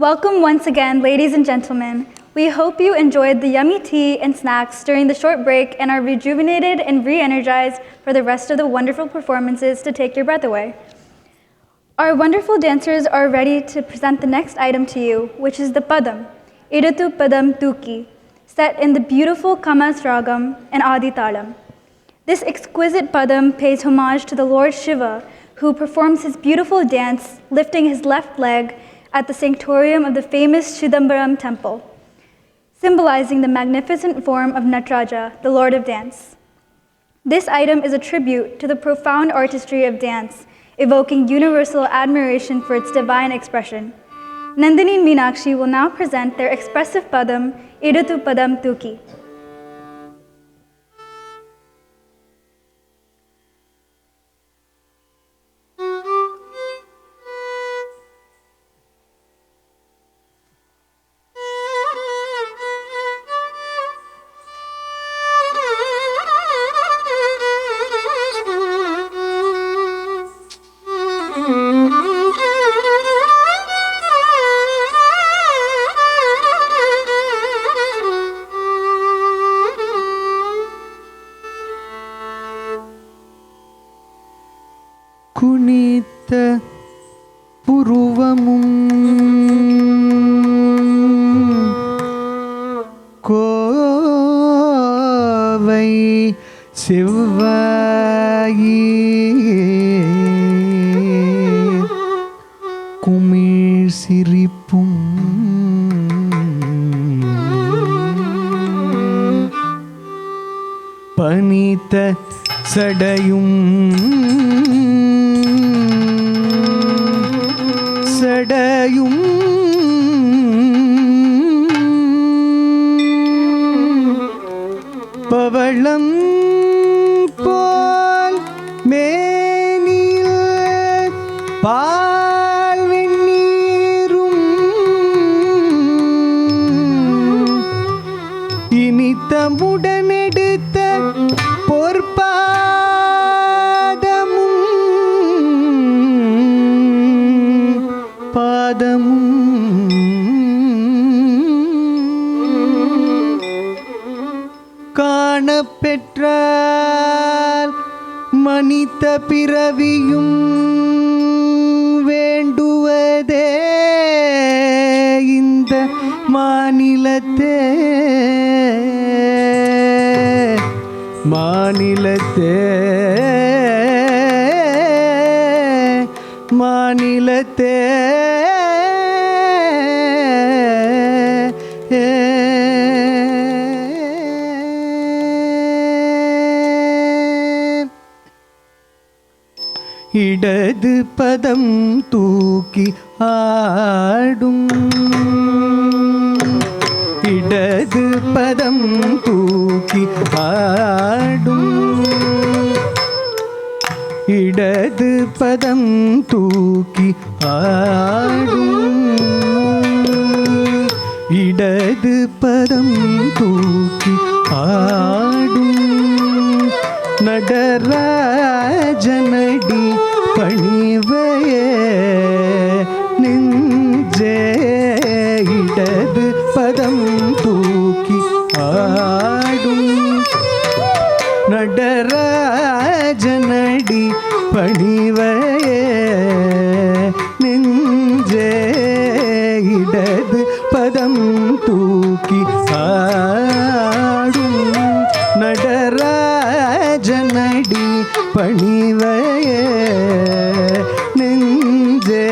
Welcome once again, ladies and gentlemen. We hope you enjoyed the yummy tea and snacks during the short break and are rejuvenated and re-energized for the rest of the wonderful performances to take your breath away. Our wonderful dancers are ready to present the next item to you, which is the Padam, Iduthu Padam Tuki, set in the beautiful Kamas Ragam and Adi Talam. This exquisite Padam pays homage to the Lord Shiva, who performs his beautiful dance lifting his left leg at the sanctorium of the famous Chidambaram temple, symbolizing the magnificent form of Nataraja, the Lord of Dance. This item is a tribute to the profound artistry of dance, evoking universal admiration for its divine expression. Nandini and Meenakshi will now present their expressive Padam, Iduthu Padam Tuki. குனித்த புருவமும் Kovai செவ்வாயி குமிழ் சிரிப்பும் பனித்த சடையும் பவளம் போல் மேனில் பால் வெந்நீரும் இனித்தமுடனெடுத்த பாதமும் காணப்பெற்றால் மனித பிறவியும் வேண்டுவதே இந்த மாநிலத்தே மாநிலத்தே இடது பதம் தூக்கி ஆடும் இடது பதம் தூக்கி ஆடும் இடது பதம் தூக்கி ஆடும் இடது பதம் தூக்கி ஆடும் நடராஜனடி பணிவையே நெஞ்சே இடது பதம் தூக்கி ஆடும் நடராஜனடி பணிவையே நெஞ்சே இடது பதம் தூக்கி ஆடும் நடராஜனடி பணிவையே நெஞ்சே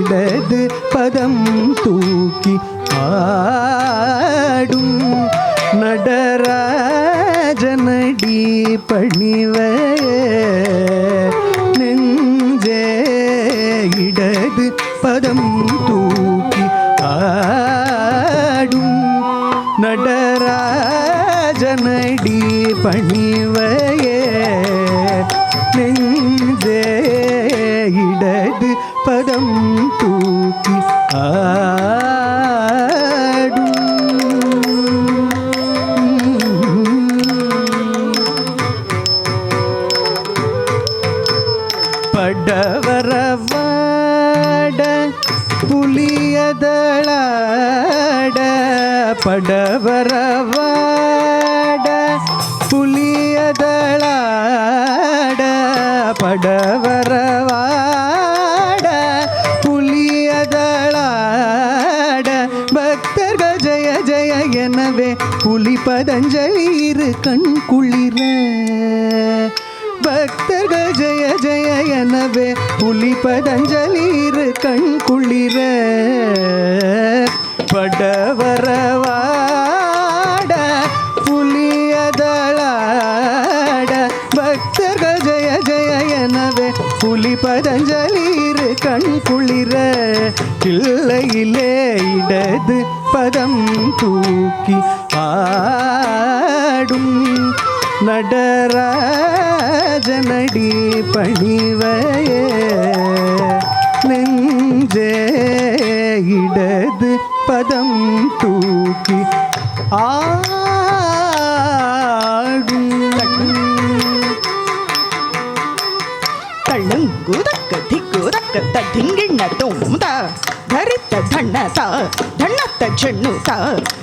இடது பதம் தூக்கி ஆடும் நடராஜனடி பணிவையே நெஞ்சே இடது பதம் தூக்கி ஆடும் நடராஜனடி பணிவையே நெஞ்சே இடது பதம் தூக்கி ஆடும் படவரவாட புலியதளாட படவரவாட புலியதளாட படவரவாட புலியதளாட பக்தர்கள் ஜெய ஜெய எனவே புலி பதஞ்சலி இரு கண் குளிர பக்தர்கள் ஜெய ஜெய எனவே புலி பதஞ்சலி இரு கண் குளிர படவரவாட புலியதளாட பக்தர்கள் ஜெய ஜெய எனவே புலி பதஞ்சலி இரு கண் குளிர கிள்ளையிலே இடது பதம் தூக்கி ஆடும் நடராஜனடி பணிவையே நெஞ்சே இடது பதம் தூக்கி ஆடும் தள்ளுங்குதக்க திக்குதக்க திங்கிண்ண தும்த ಧರಿತ ಧಣ್ಣತ ಧಣ್ಣತ ಜಣ್ಣುತ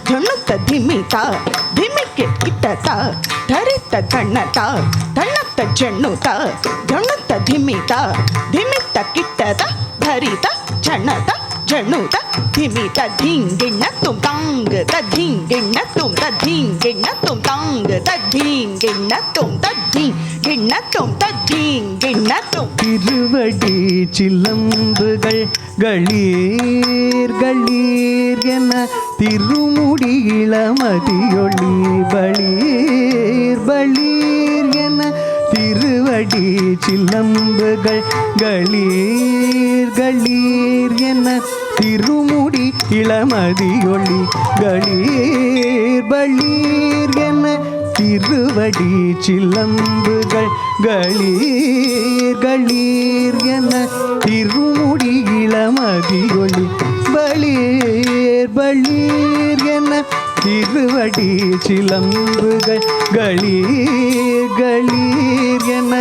ಜಣ್ಣುತ ಧಿಮಿತ ಧಿಮಿಕ್ಕೆ ಇಟ್ಟತ ಧರಿತ ಧಣ್ಣತ ಧಣ್ಣತ ಜಣ್ಣುತ ಜಣ್ಣುತ ಧಿಮಿತ ಧಿಮಿತ ಕಿಟ್ಟತ ಧರಿತ ಜಣ್ಣತ ಜಣ್ಣುತ ಧಿಮಿತ ಧಿಂಗಿಣ್ಣ ತುಂ ತಾಂಗ ದಿಂಗಿಣ್ಣ ತುಂ ದಿಂಗಿಣ್ಣ ತುಂ ತಾಂಗ ದಿಂಗಿಣ್ಣ ತುಂ ದಿಂಗಿಣ್ಣ ತುಂ ದಿಂಗಿಣ್ಣ ತುಂ திருவடி சிலம்புகள் களீர் களீர் என திருமுடி இளமதியொளி பளீர் பளீர் என திருவடி சிலம்புகள் களீர் களீர் என திருமுடி இளமதியொளி களீர் பளீர் என திருவடி சிலம்புகள் களீர் களீர் என திருமுடி இளமதியொளி பளீர் பளீர் என திருவடி சிலம்புகள் களீர் களீர் என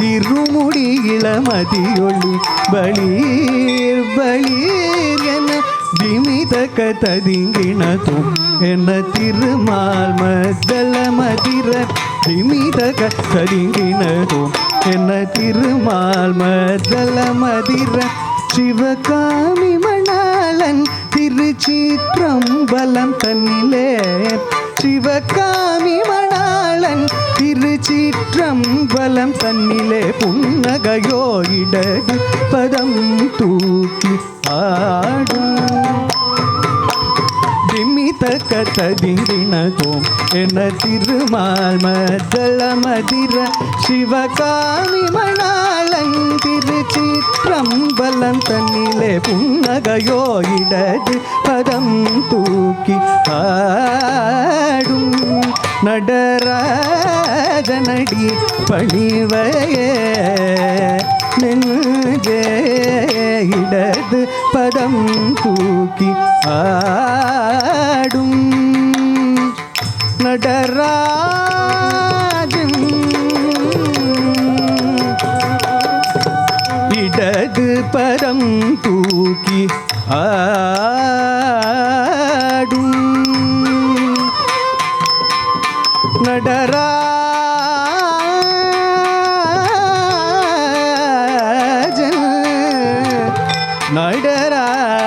திருமுடி இளமதியொளி பளீர் பளீர் என திமிதக ததிங்கிணதும் என்ன திருமால் மதல மதிர திமிதக ததிங்கிணதும் என்ன திருமால் மதல மதிர சிவகாமி மணாளன் திருச்சிற்றம்பலம் தன்னிலே சிவகாமி மணாளன் திருச்சிற்றம்பலம் தன்னிலே புன்னகையோ இடது பதம் தூக்கி ஆடும் திமிதக ததிங்கிணதும் என்ன திருமால் மதல மதிர சிவகாமி மணாளன் திருச்சிற்றம்பலம் தன்னிலே புன்னகையோ இடது பதம் தூக்கி ஆடும் நடராஜனடி பணிவையே நெஞ்சே இடது பதம் தூக்கி ஆடும் நடராஜன் இடது பதம் தூக்கி ஆடும் நடராஜன் நடராஜன்